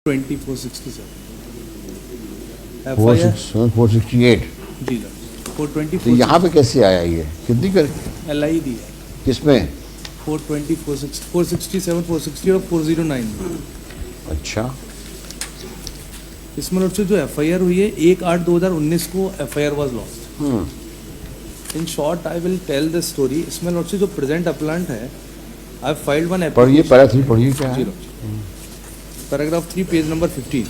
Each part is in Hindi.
2467 468 जी सर 424 तो यहाँ पे कैसे आया ये? कितनी कर LI दी है किसमें? 420 467 460 और 409 अच्छा, इसमें लोग से जो FIR हुई है 1/8/2019 को FIR was lost. In short I will tell the story. इसमें लोग से जो प्रेजेंट अपलांट है आई फाइल्ड वन पढ़िए पैरा 3 पढ़िए क्या है? Paragraph 3 page number 15।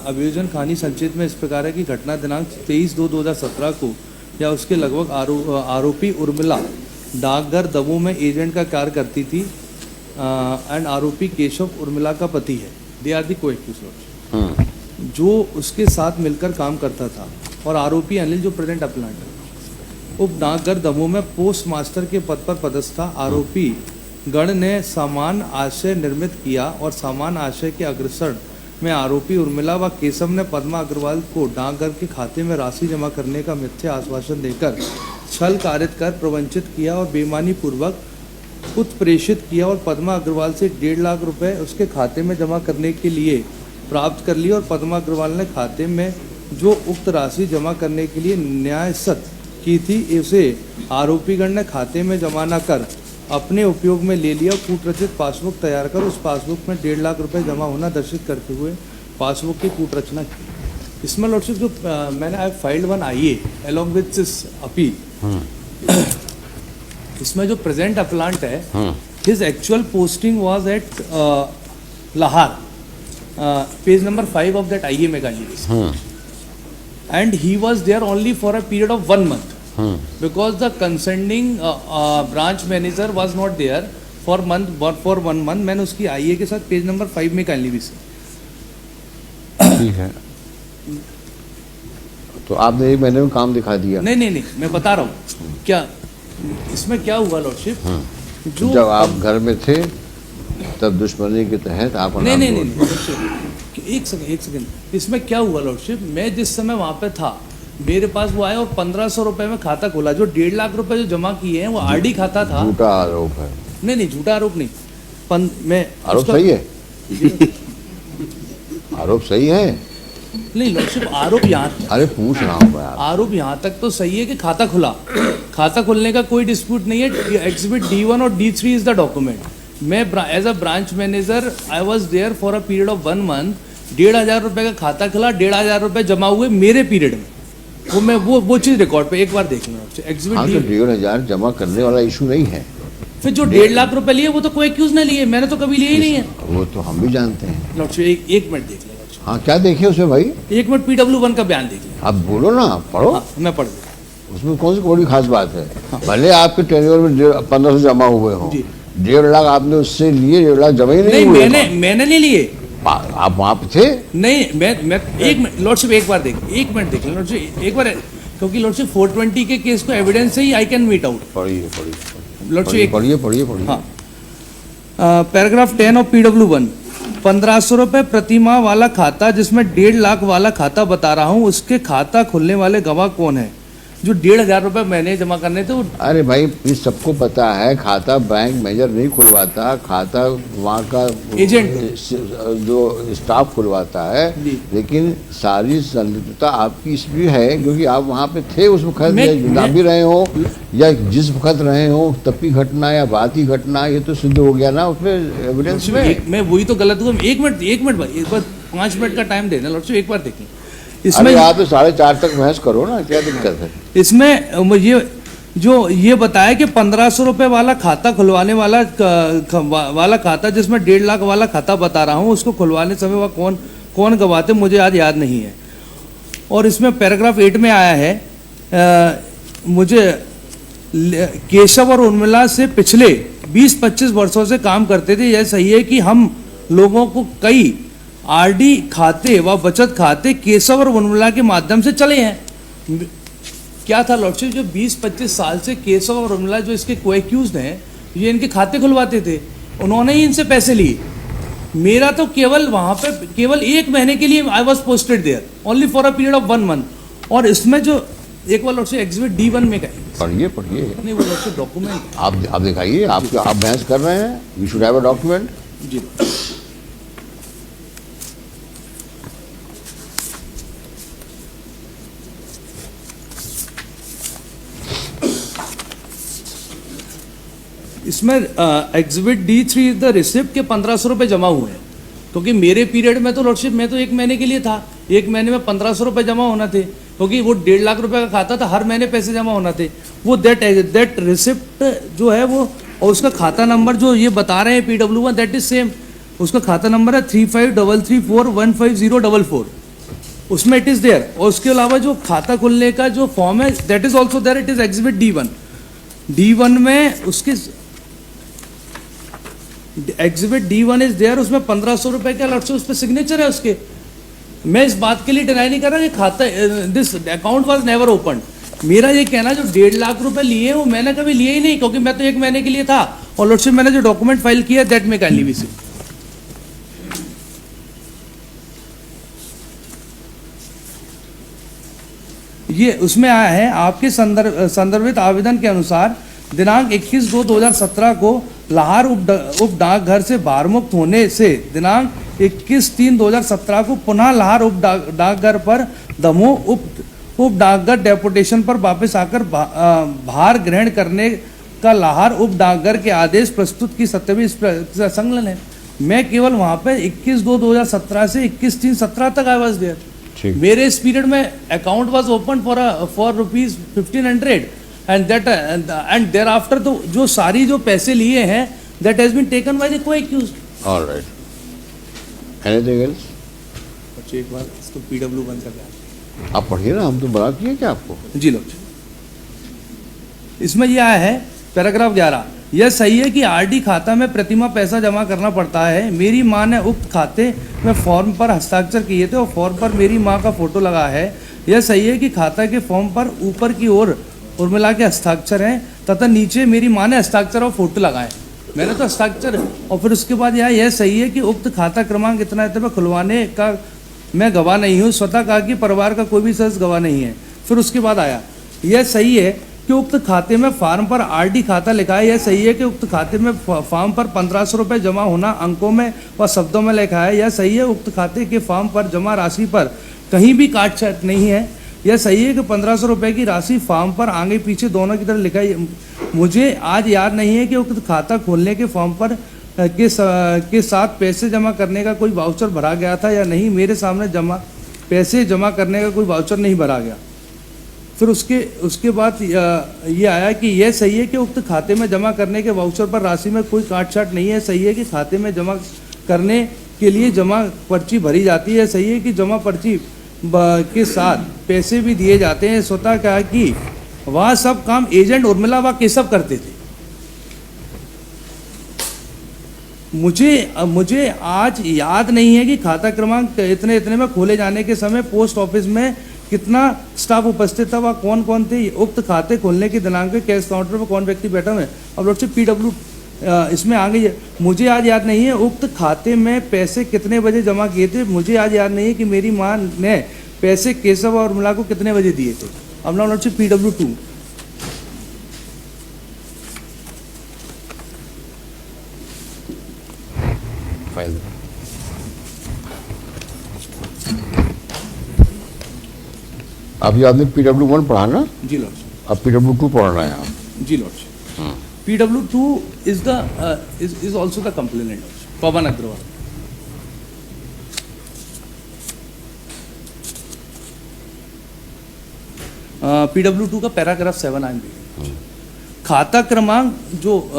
अभियोजन खानी संचित में इस प्रकार है कि घटना दिनांक 23/2/2017 को या उसके लगभग आरोपी उर्मिला डाकघर दमोह में एजेंट का कार्य करती थी एंड आरोपी केशव उर्मिला का पति है। दे आर दी को-एक्यूज्ड जो उसके साथ मिलकर काम करता था। और आरोपी अनिल जो प्रेजेंट अपलांट है उप डाकघर दमोह में पोस्ट मास्टर के पद पर पदस्थ था। आरोपी गण ने समान आशय निर्मित किया और समान आशय के अग्रसर में आरोपी उर्मिला व केशव ने पद्मा अग्रवाल को डाकघर के खाते में राशि जमा करने का मिथ्या आश्वासन देकर छल कारित कर प्रवंचित किया और बेईमानी पूर्वक उत्प्रेषित किया और पद्मा अग्रवाल से 1.5 लाख रुपए उसके खाते में जमा करने के लिए प्राप्त कर लिए और पद्मा अग्रवाल ने खाते में जो उक्त राशि जमा करने के लिए न्यायसत की थी उसे आरोपीगण ने खाते में जमा न कर अपने उपयोग में ले लिया। कूटरचित पासबुक तैयार कर उस पासबुक में 1.5 लाख रुपए जमा होना दर्शित करते हुए पासबुक की कूटरचना की। इसमें लॉर्डशिप जो मैंने आई filed one IA along with this appeal. इसमें जो प्रेजेंट अपलांट है his actual posting was at Lahore, page number 5 of that IA magazine and he was there only for a period of 1 month because the concerning branch manager was not there for 1 month। मैंने उसकी IA के साथ पेज नंबर 5 में काइंडली भी से ठीक है। तो आपने 1 महीने में काम दिखा दिया? नहीं मैं बता रहा हूँ क्या इसमें क्या हुआ लॉर्डशिप। जो जब आप घर में थे तब दुश्मनी के तहत आप नहीं एक सेकंड इसमें क्या हुआ लॉर्डशिप। मैं जिस समय वहाँ पे था मेरे पास वो आया और 1500 रुपए में खाता खोला। जो 1.5 लाख रुपए जो जमा किए हैं वो RD खाता था। झूठा आरोप है। नहीं झूठा आरोप नहीं। मैं आरोप सही है। आरोप सही है। नहीं लॉर्डशिप आरोप यहाँ अरे पूछ रहा हूँ मैं। आरोप यहाँ तक तो सही है कि खाता खुला। खाता खुलने का कोई डिस्प्यूट नहीं है। एग्जिबिट D1 और D3 इज द डॉक्यूमेंट। मैं as a branch manager I was there for a period of 1 month. 1,500 रुपए का खाता खुला, 1,500 रुपए जमा हुए मेरे पीरियड में। वो मैं वो चीज रिकॉर्ड पे एक बार देख लेना। एग्जिबिट हाँ, तो 1,500 जमा करने वाला इशू नहीं है। फिर जो 1.5 लाख रुपए लिए वो तो कोई एक्यूज ने लिए, मैंने तो कभी लिए ही नहीं है। वो तो हम भी जानते हैं। एक मिनट देख लेना। हाँ क्या देखे उसमें भाई? 1 मिनट PW1 का बयान देख लेना। आप बोलो ना, पढ़ो। हाँ, मैं पढ़ लूँ। उसमें कौन सी बड़ी खास बात है? भले आपके टेन्योर में 1500 जमा हुए हो, 1.5 लाख आपने उससे लिए, 1.5 लाख जमा ही नहीं हुए। मैंने नहीं लिए। आप वहाँ पे थे? नहीं, मैं एक मिनट लॉर्डशिप एक मिनट देख लेना लॉर्डशिप एक बार, क्योंकि लॉर्डशिप 420 के केस को एविडेंस से ही आई कैन मीट आउट। पढ़िए लॉर्डशिप पढ़िए। हाँ, पैराग्राफ 10 ऑफ PW1। 1500 रुपए प्रतिमाह वाला खाता जिसमें 1.5 लाख वाला खाता बता रहा हूँ, उसके खाता खुलने वाले गवाह कौन है? जो 1,500 रुपए मैंने जमा करने थे वो। अरे भाई इस सबको पता है, खाता बैंक मैनेजर नहीं खुलवाता, खाता वहाँ का एजेंट जो स्टाफ खुलवाता है। लेकिन सारी संलिप्तता आपकी इसलिए है क्योंकि आप वहाँ पे थे उस वक्त, ना भी रहे हो या जिस वक्त रहे हो तब की घटना या बात की घटना, ये तो सिद्ध हो गया ना उसमें एविडेंस में। मैं वही तो गलत हुआ। एक मिनट भाई, एक बार 5 मिनट का टाइम देना लॉर्डशिप, एक बार देखें। इसमें आप 4:30 तक बहस करो ना, क्या दिक्कत है? इसमें ये बताया कि 1500 रुपए वाला खाता खुलवाने वाला खाता जिसमें 1.5 लाख वाला खाता बता रहा हूँ, उसको खुलवाने समय वह कौन गवाते मुझे आज याद नहीं है। और इसमें पैराग्राफ 8 में आया है मुझे केशव और उर्मिला से पिछले 20-25 वर्षों से काम करते थे। यह सही है कि हम लोगों को कई RD खाते व बचत खाते केशव और उर्मिला के माध्यम से चले हैं। क्या था लॉर्डशिप, जो 20-25 साल से केशव और उर्मिला जो इसके को-एक्यूज्ड हैं, ये इनके खाते खुलवाते थे, उन्होंने ही इनसे पैसे लिए। मेरा तो केवल वहाँ पे केवल 1 महीने के लिए I was posted there only for a period of 1 month. और इसमें जो एक बार लॉर्डशिप एग्जिबिट D1 में का पढ़िए नहीं, वो लॉर्डशिप डॉक्यूमेंट आप दिखाइए। आप बहस कर रहे हैं, we should have a document. जी इसमें exhibit D3 is the receipt के 1500 रुपये जमा हुए हैं, क्योंकि मेरे पीरियड में तो लॉर्डशिप मैं तो 1 महीने के लिए था, 1 महीने में 1500 रुपये जमा होना थे, क्योंकि वो 1.5 लाख रुपए का खाता था, हर महीने पैसे जमा होना थे। वो दैट रिसिप्ट जो है वो, और उसका खाता नंबर जो ये बता रहे हैं PW1 दैट इज सेम, उसका खाता नंबर है 3533415044, उसमें इट इज़ देयर। और उसके अलावा जो खाता खुलने का जो फॉर्म है that is also there, it is exhibit D1 में उसके एग्जिबिट D1 इज देयर, उसमें 1500 रुपए का अलग से उस पर सिग्नेचर है उसके। मैं इस बात के लिए डिनाई नहीं कर रहा कि खाता this account was never open. मेरा ये कहना जो 1.5 लाख रुपए लिए वो मैंने कभी लिए ही नहीं, क्योंकि मैं तो 1 महीने के लिए था, और लॉर्डशिप मैंने जो डॉक्यूमेंट फाइल किया दैट में काइंडली विजिट। ये उसमें आया है आपके संदर्भित आवेदन के अनुसार दिनांक 21/2/2017 को लाहौर उप डाकघर से भारमुक्त होने से दिनांक 21/3/2017 को पुनः लाहौर उप डाकघर पर दमोह उप डाकघर डेपुटेशन पर वापस आकर भार ग्रहण करने का लाहौर उप डाकघर के आदेश प्रस्तुत की सत्यवी संलग्न है। मैं केवल वहां पे 21/2/2017 से 21/3/17 तक आई वाज देयर। मेरे इस पीरियड में account was open for rupees 1500 and thereafter तो जो सारी जो पैसे लिए हैं that has been taken by the co-accused. Alright, anything else? बच्चे एक बार इसको PW1 का क्या आप पढ़िए ना, हम तो बना किए क्या आपको? जी लोग, इसमें यह आया है पैराग्राफ 11, यह सही है कि RD खाता में प्रतिमाह पैसा जमा करना पड़ता है। मेरी मां ने उक्त खाते में फॉर्म पर हस्ताक्षर किए थे और फॉर्म पर मेरी मां का फोटो लगा है। यह सही है कि खाता के फॉर्म पर ऊपर की ओर उर्मिला के हस्ताक्षर हैं तथा नीचे मेरी मां ने हस्ताक्षर और फोटो लगाए। मैंने तो हस्ताक्षर, और फिर उसके बाद यह सही है कि उक्त खाता क्रमांक इतना इतना खुलवाने का मैं गवाह नहीं हूँ, स्वतः कहा कि परिवार का कोई भी सदस्य गवाह नहीं है। फिर उसके बाद आया, यह सही है कि उक्त खाते में फॉर्म पर RD खाता लिखा है। यह सही है कि उक्त खाते में फॉर्म पर 1500 रुपये जमा होना अंकों में व शब्दों में लिखा है। यह सही है उक्त खाते के फॉर्म पर जमा राशि पर कहीं भी काट छाट नहीं है। यह सही है कि 1500 रुपये की राशि फॉर्म पर आगे पीछे दोनों की तरफ लिखा है। मुझे आज याद नहीं है कि उक्त खाता खोलने के फॉर्म पर के साथ पैसे जमा करने का कोई वाउचर भरा गया था या नहीं। मेरे सामने पैसे जमा करने का कोई वाउचर नहीं भरा गया। फिर उसके बाद ये आया कि यह सही है कि उक्त खाते में जमा करने के वाउचर पर राशि में कोई काट छाट नहीं है। सही है कि खाते में जमा करने के लिए जमा पर्ची भरी जाती है। सही है कि जमा पर्ची के साथ पैसे भी दिए जाते हैं। स्वतः कहा कि वह सब काम एजेंट उर्मिला व केशव करते थे। मुझे आज याद नहीं है कि खाता क्रमांक इतने इतने में खोले जाने के समय पोस्ट ऑफिस में कितना स्टाफ उपस्थित था, वह कौन कौन थे, उक्त खाते खोलने के दिनांक पे कैश काउंटर पर कौन व्यक्ति बैठा हुआ है। अब लोग PW इसमें आ गई है। मुझे आज याद नहीं है उक्त खाते में पैसे कितने बजे जमा किए थे। मुझे आज याद नहीं है कि मेरी माँ ने पैसे केशव और उर्मिला को कितने बजे दिए थे। अब लोग PW2 फाइल अभी आपने PW1 पढ़ा ना? जी लॉर्ड। अब PW2 पढ़ना है आप? जी lord. PW2 is also the complainant, Pawan Agarwal. PW2 का पैराग्राफ 7 आएंगे। खाता क्रमांक जो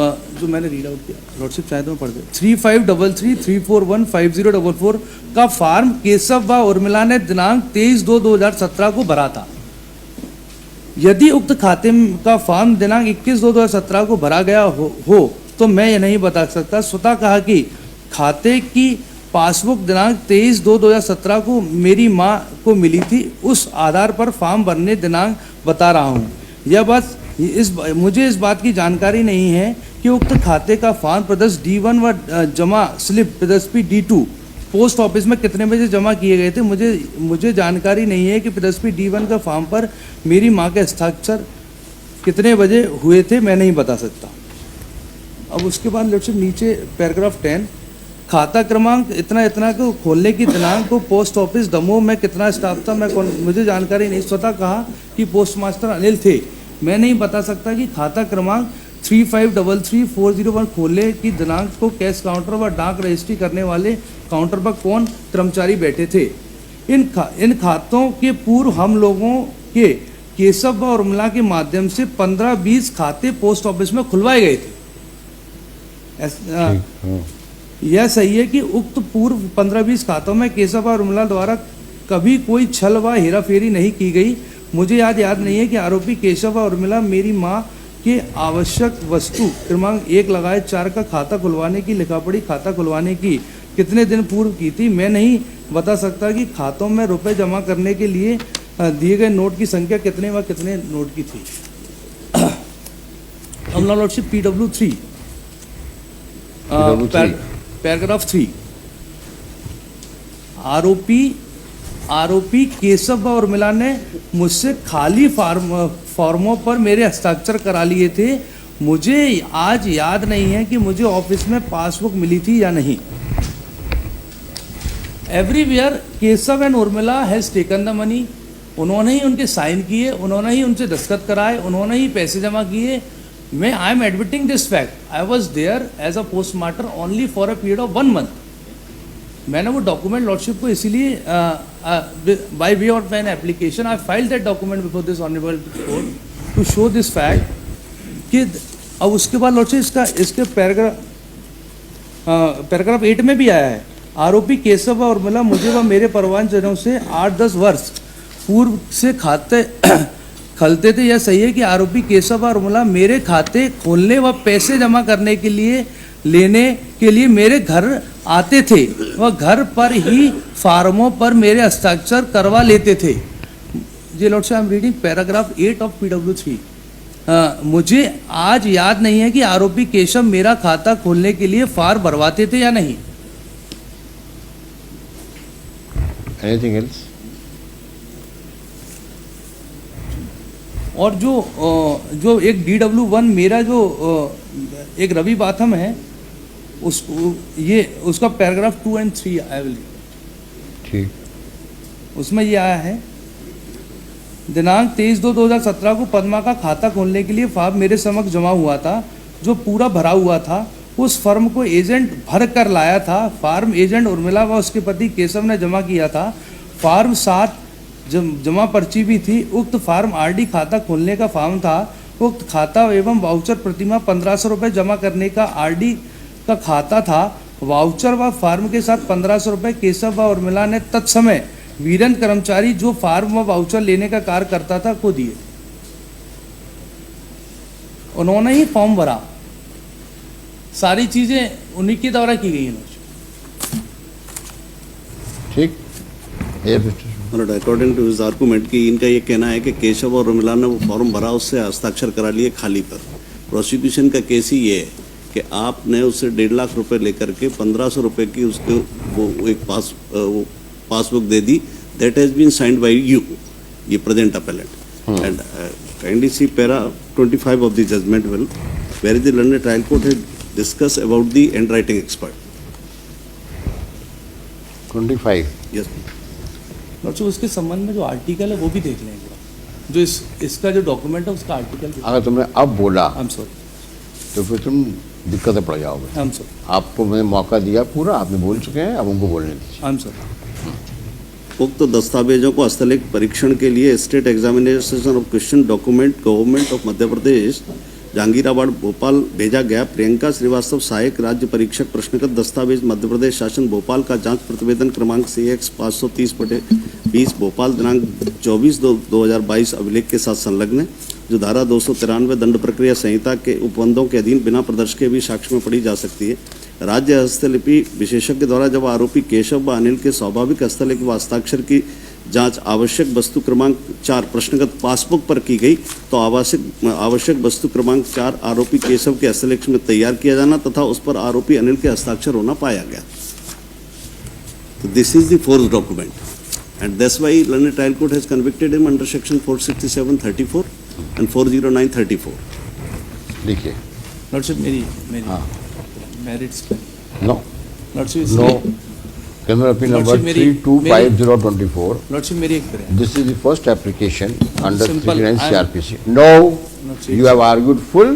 मैंने रीड आउट किया, लॉर्डशिप चाहे तो मैं पढ़ दे। 3533341504 का फॉर्म केशव व उर्मिला ने दिनांक 23/2/2017 को भरा था। यदि उक्त खाते का फॉर्म दिनांक 21/2/2017 को भरा गया हो तो मैं यह नहीं बता सकता। स्वतः कहा कि खाते की पासबुक दिनांक 23/2/2017 को मेरी मां को मिली थी, उस आधार पर फॉर्म भरने दिनांक बता रहा हूं। यह बात मुझे इस बात की जानकारी नहीं है कि उक्त खाते का फॉर्म प्रदर्श D1 व जमा स्लिप प्रदर्शी D2 पोस्ट ऑफिस में कितने बजे जमा किए गए थे। मुझे जानकारी नहीं है कि प्रदर्शी D1 का फॉर्म पर मेरी मां के हस्ताक्षर कितने बजे हुए थे, मैं नहीं बता सकता। अब उसके बाद लॉर्डशिप नीचे पैराग्राफ 10, खाता क्रमांक इतना इतना को खोलने की दिनांक को पोस्ट ऑफिस दमोह में कितना स्टाफ था, मुझे जानकारी नहीं। स्वतः कहा कि पोस्ट मास्टर अनिल थे। मैं नहीं बता सकता कि खाता क्रमांक 3533-401 खोले की दिनांक को कैश काउंटर व डाक रजिस्ट्री करने वाले काउंटर पर कौन कर्मचारी बैठे थे। इन खातों के पूर्व हम लोगों के केशव व उर्मिला के माध्यम से 15-20 खाते पोस्ट ऑफिस में खुलवाए गए थे। यह सही है कि उक्त पूर्व 15-20 खातों में केशव और उर्मिला द्वारा कभी कोई छल व हेराफेरी नहीं की गई। मुझे याद नहीं है कि आरोपी केशव और उर्मिला मेरी मां के आवश्यक वस्तु क्रमांक 1 लगाए 4 का खाता खुलवाने की लिखापढ़ी खाता खुलवाने की कितने दिन पूर्व की थी। मैं नहीं बता सकता कि खातों में रुपए जमा करने के लिए दिए गए नोट की संख्या कितने व कितने नोट की थी। अमला लॉर्डशिप PW3 पैराग्राफ 3 आरोपी केशव व उर्मिला ने मुझसे खाली फॉर्मों पर मेरे हस्ताक्षर करा लिए थे। मुझे आज याद नहीं है कि मुझे ऑफिस में पासबुक मिली थी या नहीं। Everywhere Keshav and Urmila has taken the money. उन्होंने ही उनके साइन किए, उन्होंने ही उनसे दस्तखत कराए, उन्होंने ही पैसे जमा किए। मैं I am admitting this fact. I was there as a postmortem only for a period of 1 month. मैंने वो डॉक्यूमेंट लॉर्डशिप को इसीलिए by way of an application I filed that document before this honourable court to show this fact कि अब उसके बाद लॉर्डशिप इसके पैराग्राफ 8 में भी आया है। आरोपी केशव और उर्मिला मुझे व मेरे परिवारजनों से 8-10 वर्ष पूर्व से खाते खलते थे। यह सही है कि आरोपी केशव और उर्मिला मेरे खाते खोलने व पैसे जमा करने के लिए लेने के लिए मेरे घर आते थे वह घर पर ही फार्मों पर मेरे हस्ताक्षर करवा लेते थे। जी lord I am reading paragraph 8 of PW3। मुझे आज याद नहीं है कि आरोपी केशव मेरा खाता खोलने के लिए फार्म भरवाते थे या नहीं। Anything else? और जो एक DW1 मेरा जो एक रवि बाथम है उसका पैराग्राफ 2 and 3 आई विल ठीक। उसमें ये आया है दिनांक 23/2/2017 को पद्मा का खाता खोलने के लिए फॉर्म मेरे समक्ष जमा हुआ था जो पूरा भरा हुआ था। उस फर्म को एजेंट भर कर लाया था। फार्म एजेंट उर्मिला व उसके पति केशव ने जमा किया था। फार्म 7 जमा पर्ची भी थी। उक्त फार्म RD खाता खोलने का फॉर्म था। उक्त खाता एवं वाउचर प्रतिमा 1500 रुपये जमा करने का RD का खाता था। वाउचर व फार्म के साथ 1500 रुपये केशव व उर्मिला ने तत्समय वीरेंद्र कर्मचारी जो फार्म व वाउचर लेने का कार्य करता था को दिए। उन्होंने ही फॉर्म भरा। सारी चीजें उन्हीं के द्वारा की गई हैं। ठीक। अकॉर्डिंग टू हिज आर्गूमेंट कि इनका ये कहना है कि केशव और उर्मिला ने वो फॉर्म भरा, उससे हस्ताक्षर करा लिए खाली पर। प्रोसिक्यूशन का केस ही ये है कि आपने उससे 1.5 लाख रुपए लेकर के 1500 रुपए की उसको वो एक पासबुक दे दी। That has been signed by you, ये present appellant. And kindly see para 25 of the judgement will where the learned trial court has discussed about the handwriting expert. 25 yes lord उसके संबंध में जो आर्टिकल है वो भी देख लेंगे। जो इसका जो डॉक्यूमेंट है उसका आर्टिकल। अगर तुमने अब बोला आई एम सॉरी तो फिर तुम दिक्कत में पड़ जाओगे। आई एम सॉरी। आपको मैंने मौका दिया पूरा, आपने बोल चुके हैं, अब उनको बोलने दीजिए। I am sorry. उक्त दस्तावेजों को हस्तलेख परीक्षण के लिए state examination of question document government of Madhya Pradesh Jahangirabad Bhopal भेजा गया। प्रियंका श्रीवास्तव सहायक राज्य परीक्षक प्रश्नगत दस्तावेज मध्य प्रदेश शासन भोपाल का जांच प्रतिवेदन क्रमांक CX 530/20 भोपाल दिनांक 24/2/2022 अभिलेख के साथ संलग्न है, जो धारा 293 दंड प्रक्रिया संहिता के उपबंधों के अधीन बिना प्रदर्शन के भी साक्ष्य में पढ़ी जा सकती है। राज्य हस्तलिपि विशेषज्ञ द्वारा जब आरोपी केशव व अनिल के स्वाभाविक हस्तलेख व हस्ताक्षर की जांच आवश्यक वस्तु क्रमांक 4 प्रश्नगत पासबुक पर की गई तो आवश्यक वस्तु क्रमांक 4 आरोपी केशव के हस्तलेख में तैयार किया जाना तथा उस पर आरोपी अनिल के हस्ताक्षर होना पाया गया। तो this is the fourth document and that's why learned trial court has convicted him under section 467-34 and 409-34। लिखिए। लॉर्डशिप मेरी merits no lordship no Criminal appeal number 325024. Lordship मेरी एक तरह। This is the first application under Simple. 39 CRPC. No, you have argued full.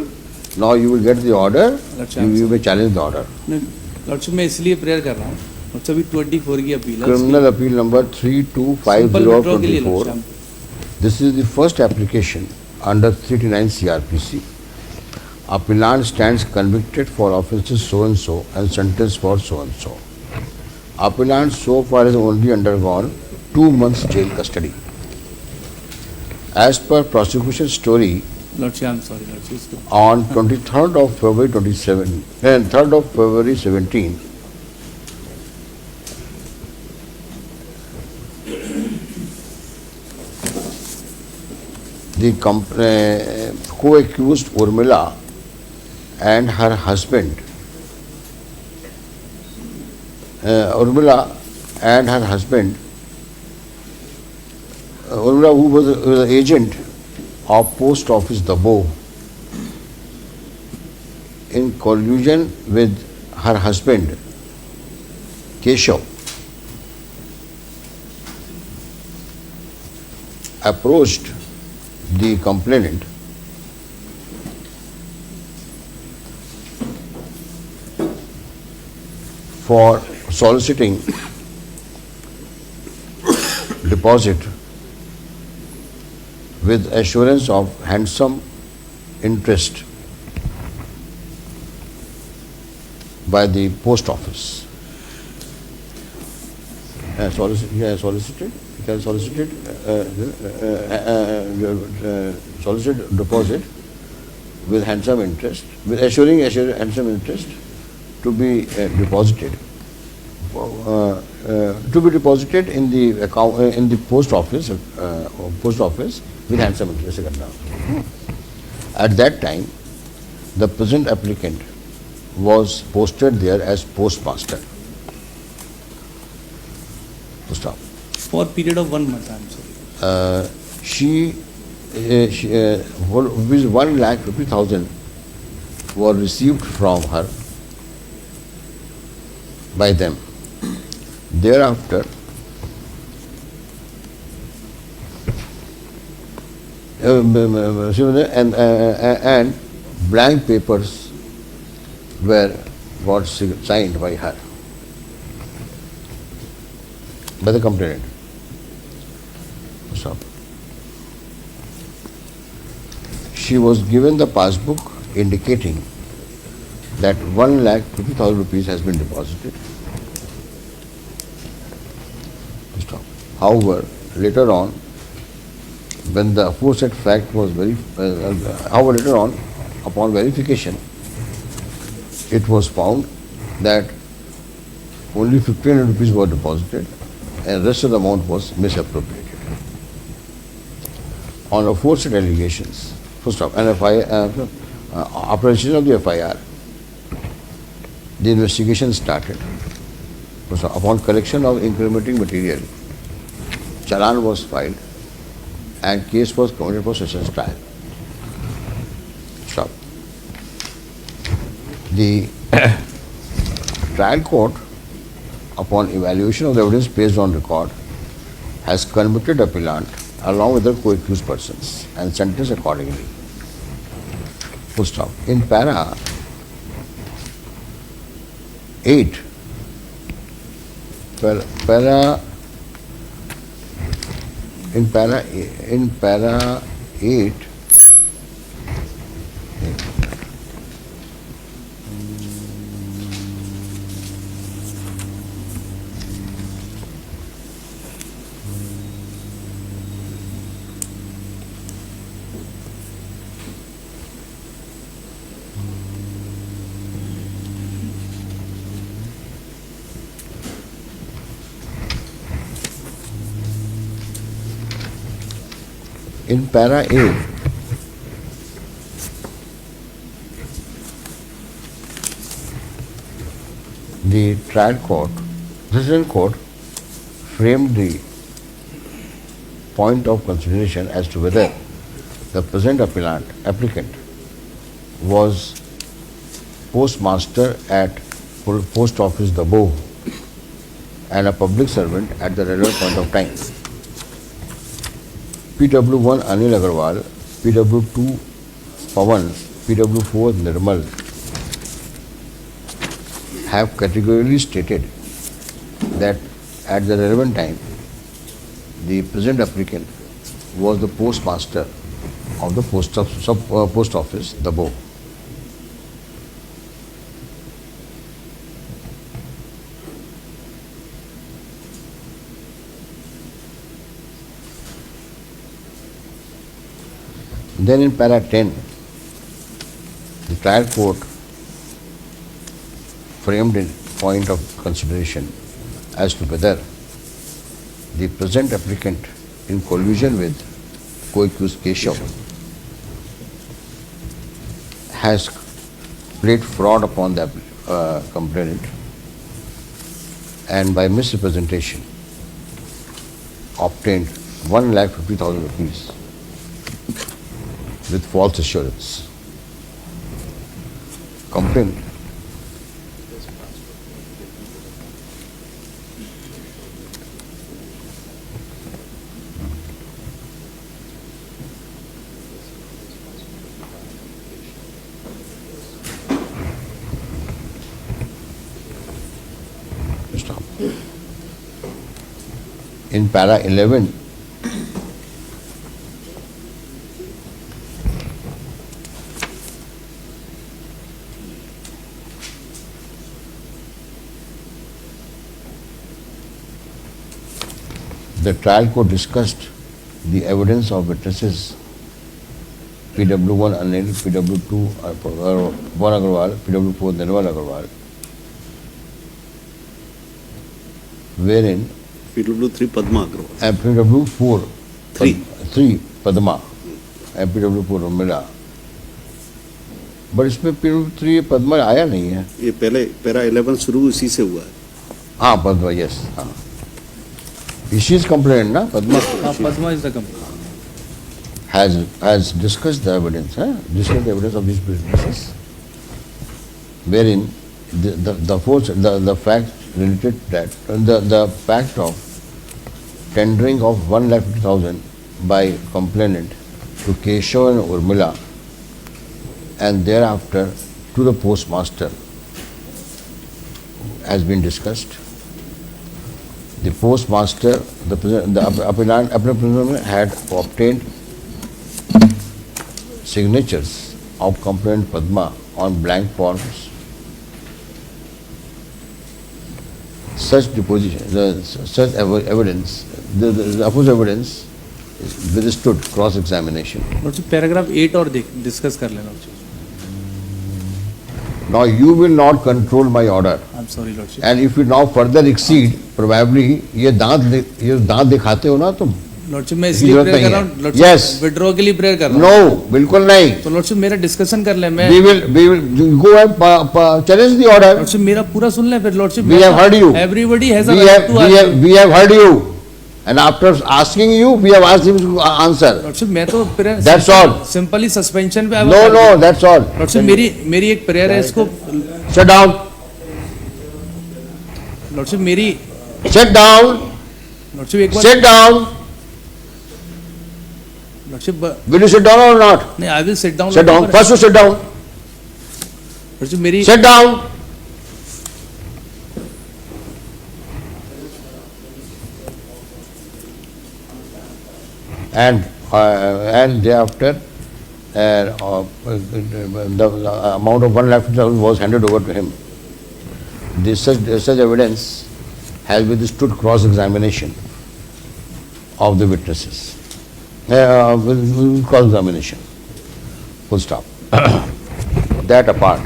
Now you will get the order, अच्छा, you may challenge the order. Lordship मैं इसलिए प्रेयर कर रहा हूँ, मतलब अभी 24 की अपील है, Criminal appeal number 3250 of 24. This is the first application under 389 CRPC. Appellant stands convicted for offences so and so and sentenced for so and so. Appellant so far has only undergone 2 months jail custody. As per prosecution story, lordship, I am sorry lordship, on 23rd of February 27 and 3rd of February 17, the co-accused Urmila and her husband, Urmila who was the agent of Post Office Dabo, in collusion with her husband Keshav, approached the complainant for soliciting deposit with assurance of handsome interest by the post office. Solicited deposit with handsome interest, with assuring handsome interest to be deposited in the account in the post office with handsome interest. At that time, the present applicant was posted there as postmaster. Stop. for period of 1 month, I am sorry. She 1,50,000 were received from her by them. Thereafter, and blank papers got signed by her, by the complainant. So, she was given the passbook indicating that 1,50,000 rupees has been deposited. Stop. However, later on, when the aforesaid fact was later on, upon verification, it was found that only 1,500 rupees were deposited and the rest of the amount was misappropriated. On aforesaid allegations, first off, after registration of the FIR, the investigation started. First off, upon collection of incriminating material, challan was filed and case was committed for sessions trial. Stop. The trial court, upon evaluation of the evidence based on record, has convicted appellant along with the co-accused persons and sentenced accordingly. Full stop. In para 8, in para 8, in para 8, the trial court, decision court, framed the point of consideration as to whether the present applicant was postmaster at Post Office Dabo and a public servant at the relevant point of time. PW1 Anil Agarwal, PW2 Pawan PW4 Nirmal have categorically stated that at the relevant time, the present applicant was the postmaster of the post office, Dabo. Then in para 10, the trial court framed a point of consideration as to whether the present applicant, in collusion with co-accused Keshav, has played fraud upon the complainant and by misrepresentation obtained 1,50,000 rupees with false assurance. Complaint stop. In para 11, the trial court discussed the evidence of witnesses PW1 Anil, PW2 Van Agarwal, PW4 Nirmal Agarwal, wherein PW3 Padma Agrawal. and PW4 Three. 3 Padma and PW4 Urmila. But इसमें PW3 पद्मा आया नहीं है. ये पहले पैरा 11 शुरू इसी से हुआ है. हाँ पद्मा, यस. हाँ, she is complained ना Padma. Padma is the company. has discussed the evidence, discussed the evidence of these witnesses, wherein the fact related that the fact of tendering of 1,50,000 by complainant to Keshav and Urmila and thereafter to the postmaster has been discussed. The postmaster, the applicant had obtained signatures of complainant Padma on blank forms. Such deposition, such evidence, the opposite evidence is withstood cross-examination. Paragraph 8 और डिस्कस कर लेना. Now you will not control my order. I'm sorry lordship. And if you now further exceed, probably ये दांत दिखाते हो ना तुम. लॉर्डशिप मैं इसलिए जरूरत प्रेयर नहीं कर रहा है. हूँ लॉर्डशिप, Yes. विड्रॉ के लिए प्रेयर कर रहा हूँ. No, बिल्कुल नहीं. तो लॉर्डशिप मेरा डिस्कशन कर ले. मैं We will go and challenge the order. Lordship मेरा पूरा सुन ले फिर lordship. We have heard you. Everybody has a We right have, to we ask. have, we have heard you. And after asking you, we have asked him to answer. Lordship मैं तो prayer That's all. Simply suspension पे. No, that's all. लॉर्डशिप मेरी एक प्रेयर है इसको. Sit down. लॉर्डशिप मेरी Sit down. लॉर्डशिप एक बार Sit down. Lordship Will you sit down or not? नहीं, I will sit down. Sit down. First you sit down. Lordship मेरी Sit down. And thereafter, the amount of 1,50,000 was handed over to him. Such evidence has withstood cross-examination of the witnesses. Cross-examination. Full stop. That apart,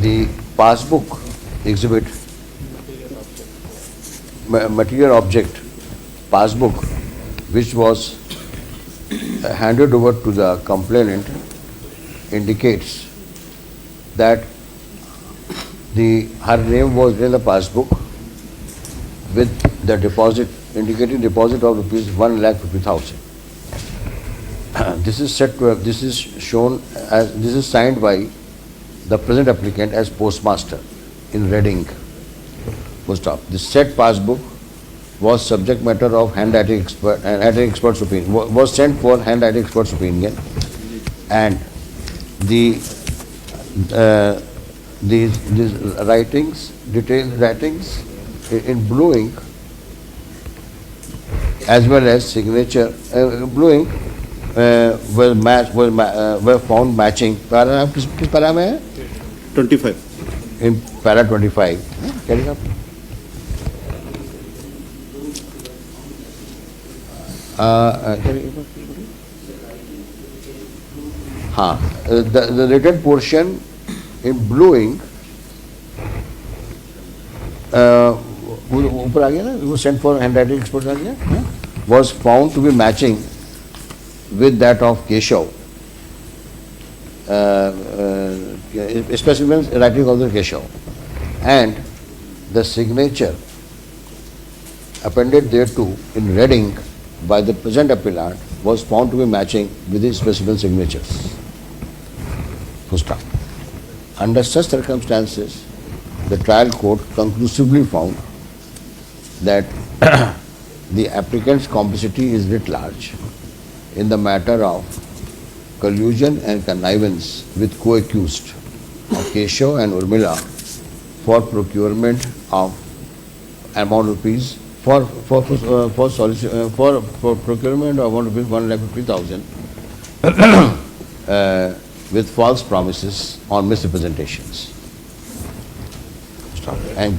the passbook exhibit, material object, passbook, which was handed over to the complainant, indicates that her name was in the passbook with the deposit, indicating deposit of rupees 1,50,000. This is shown as, this is signed by the present applicant as postmaster in red ink. Full stop. This said passbook was subject matter of handwriting expert's opinion, was sent for handwriting expert's opinion, and these writings, detailed writings in blue ink, as well as signature blue ink were found matching. Para किस para में है? 25. In para 25. क्या लिखा? हाँ, the written portion in blue ink ऊपर आ गया ना, वो sent for handwriting export आ गया, was found to be matching with that of Keshav. Specimens writing of the Keshav, and the signature appended thereto in red ink by the present appellant was found to be matching with the specimen signatures. Full stop. Under such circumstances, the trial court conclusively found that the applicant's complicity is writ large in the matter of collusion and connivance with co-accused of Keshav and Urmila for procurement of amount of rupees for procurement of amount of rupees 1,50,000 with false promises on misrepresentations. And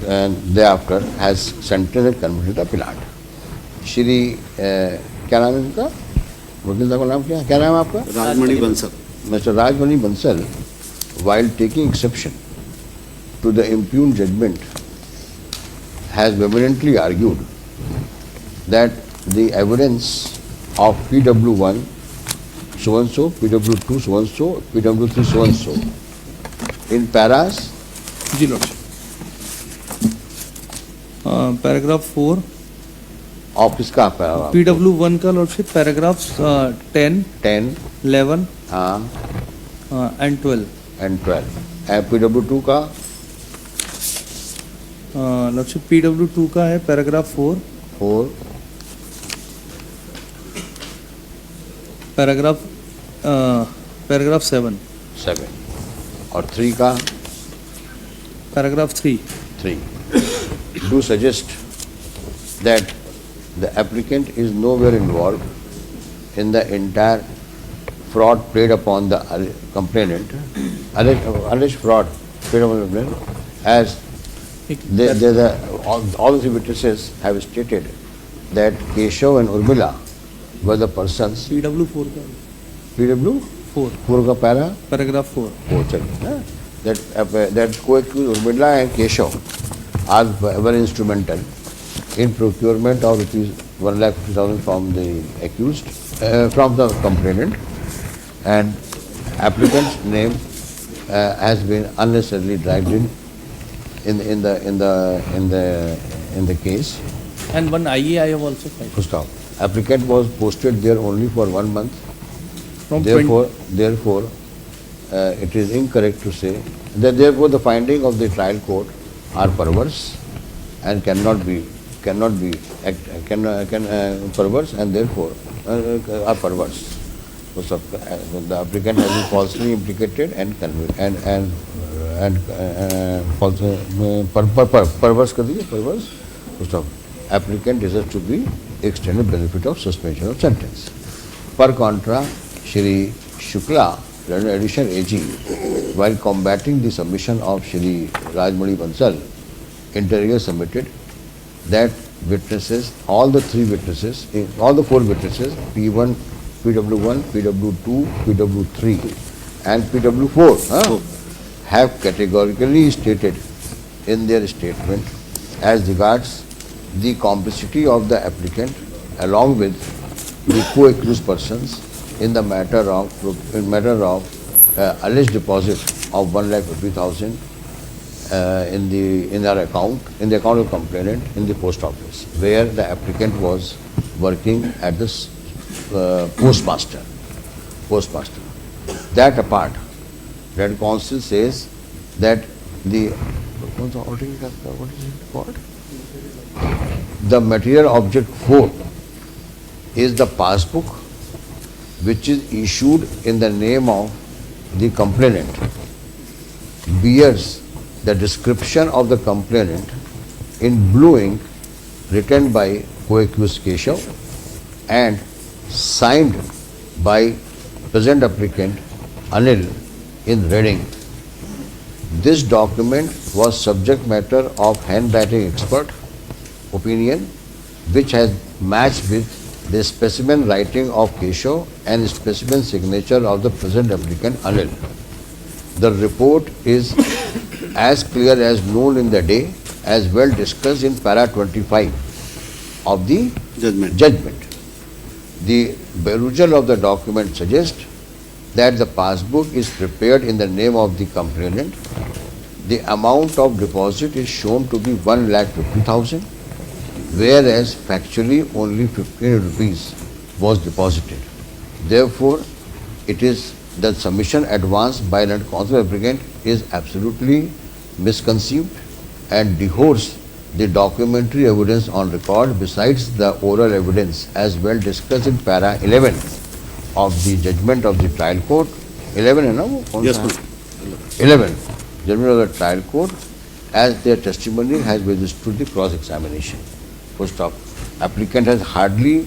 thereafter has sentenced and convicted the appellant. Shri क्या नाम है इनका? वकील साहब का नाम क्या नाम है आपका? Rajmani Bansal. Mr. Rajmani Bansal, while taking exception to the impugned judgment, has vehemently argued that the evidence of PW1 so and so, PW2 so and so, PW3 so and so in paras ji lordship. Paragraph 4 of किसका पैरा? PW1 का lordship paragraph 10, 10 11 and 12. and 12 and PW2 का लॉर्डशिप PW2 का है पैराग्राफ 4, 4 पैराग्राफ 7 और 3 का paragraph 3. 3 do suggest that the applicant is nowhere involved in the entire fraud played upon the complainant, alleged fraud played upon the complainant, as all the witnesses have stated that Keshav and Urmila were the persons. PW4 का PW 4 का पैराग्राफ 4 चलिए that co-accused Urmila and Keshav are very instrumental in procurement of rupees 1,50,000 from the accused, from the complainant, and applicant's name has been unnecessarily dragged in the case. and one IA I have also filed. Full stop. Applicant was posted there only for 1 month. From Therefore, it is incorrect to say that therefore the finding of the trial court are perverse and cannot be perverse and therefore are perverse. So, the applicant has been falsely implicated and perverse कर दीजिए perverse. So, applicant deserves to be extended benefit of suspension of sentence. Per contra, Shri Shukla, additional AG, while combating the submission of Shri Rajmani Bansal, inter submitted that witnesses, all the 4 witnesses, P1, PW1, PW2, PW3 and PW4 have categorically stated in their statement as regards the complicity of the applicant along with the co-accused persons in the matter of alleged deposit of 1,50,000 in the account of complainant in the post office, where the applicant was working at this postmaster. That apart, that counsel says that the material object 4 is the passbook which is issued in the name of the complainant bears the description of the complainant in blue ink written by co-accused Keshav and signed by present applicant Anil in red ink. This document was subject matter of handwriting expert opinion, which has matched with the specimen writing of Keshav and specimen signature of the present applicant Anil. The report is as clear as noon in the day, as well discussed in para 25 of the judgment. The perusal of the document suggests that the passbook is prepared in the name of the complainant. The amount of deposit is shown to be 1,50,000, whereas factually only 15 rupees was deposited. Therefore, it is the submission advanced by the counsel applicant is absolutely misconceived and dehodes the documentary evidence on record besides the oral evidence as well discussed in para 11 of the judgment of the trial court. 11 है ना वो कौन Yes, सा है? ma'am. 11 judgment of the trial court as their testimony has been withstood the cross examination. Full stop. Applicant has hardly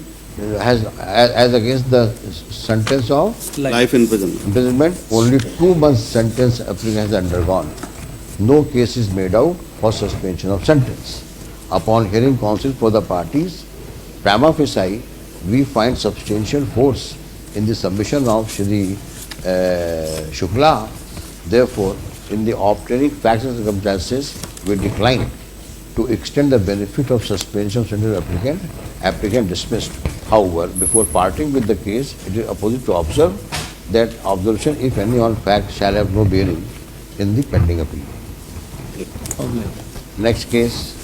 has as against the sentence of Life imprisonment. imprisonment, only 2 months sentence applicant has undergone. No case is made out for suspension of sentence. Upon hearing counsel for the parties, prima facie, we find substantial force in the submission of Shri Shukla. Therefore, in the obtaining facts and circumstances, we decline to extend the benefit of suspension of sentence applicant. Applicant dismissed. However, before parting with the case, it is opposite to observe that observation, if any, on fact shall have no bearing in the pending appeal. Next case.